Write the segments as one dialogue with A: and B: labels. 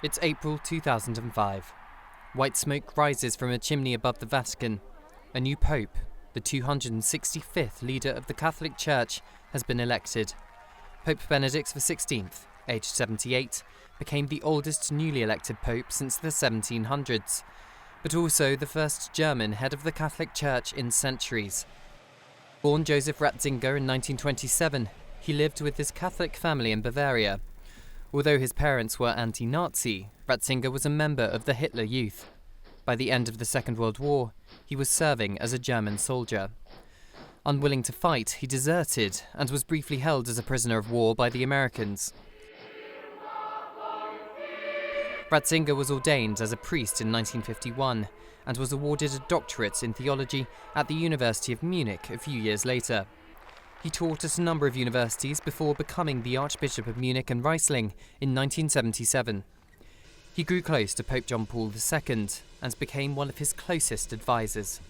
A: It's April 2005. White smoke rises from a chimney above the Vatican. A new pope, the 265th leader of the Catholic Church, has been elected. Pope Benedict XVI, aged 78, became the oldest newly elected pope since the 1700s, but also the first German head of the Catholic Church in centuries. Born Joseph Ratzinger in 1927, he lived with his Catholic family in Bavaria. Although his parents were anti-Nazi, Ratzinger was a member of the Hitler Youth. By the end of the Second World War, he was serving as a German soldier. Unwilling to fight, he deserted and was briefly held as a prisoner of war by the Americans. Ratzinger was ordained as a priest in 1951 and was awarded a doctorate in theology at the University of Munich a few years later. He taught at a number of universities before becoming the Archbishop of Munich and Riesling in 1977. He grew close to Pope John Paul II and became one of his closest advisors.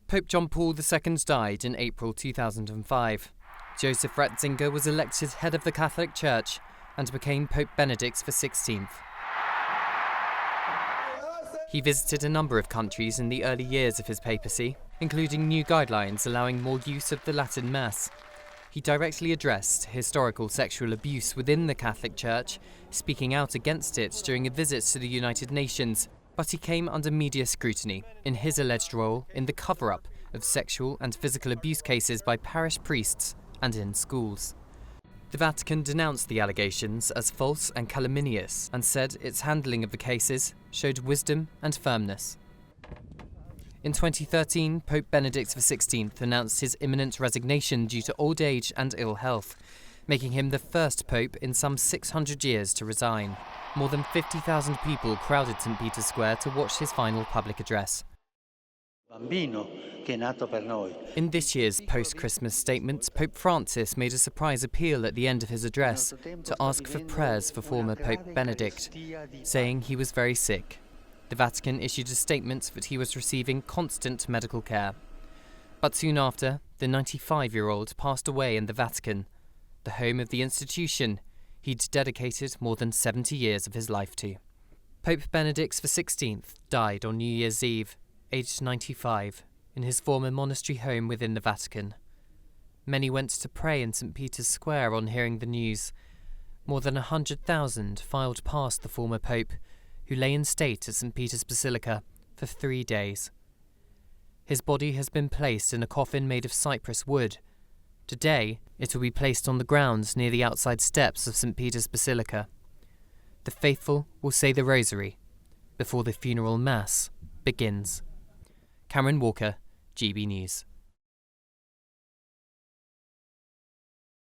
A: Pope John Paul II died in April 2005. Joseph Ratzinger was elected head of the Catholic Church and became Pope Benedict XVI. He visited a number of countries in the early years of his papacy, including new guidelines allowing more use of the Latin Mass. He directly addressed historical sexual abuse within the Catholic Church, speaking out against it during a visit to the United Nations, but he came under media scrutiny in his alleged role in the cover-up of sexual and physical abuse cases by parish priests and in schools. The Vatican denounced the allegations as false and calumnious and said its handling of the cases showed wisdom and firmness. In 2013, Pope Benedict XVI announced his imminent resignation due to old age and ill health, making him the first pope in some 600 years to resign. More than 50,000 people crowded St. Peter's Square to watch his final public address. In this year's post-Christmas statement, Pope Francis made a surprise appeal at the end of his address to ask for prayers for former Pope Benedict, saying he was very sick. The Vatican issued a statement that he was receiving constant medical care. But soon after, the 95-year-old passed away in the Vatican, the home of the institution he'd dedicated more than 70 years of his life to. Pope Benedict XVI died on New Year's Eve, aged 95, in his former monastery home within the Vatican. Many went to pray in St. Peter's Square on hearing the news. More than 100,000 filed past the former pope, who lay in state at St. Peter's Basilica for 3 days. His body has been placed in a coffin made of cypress wood. Today, it will be placed on the grounds near the outside steps of St. Peter's Basilica. The faithful will say the Rosary before the funeral mass begins. Cameron Walker, GB News.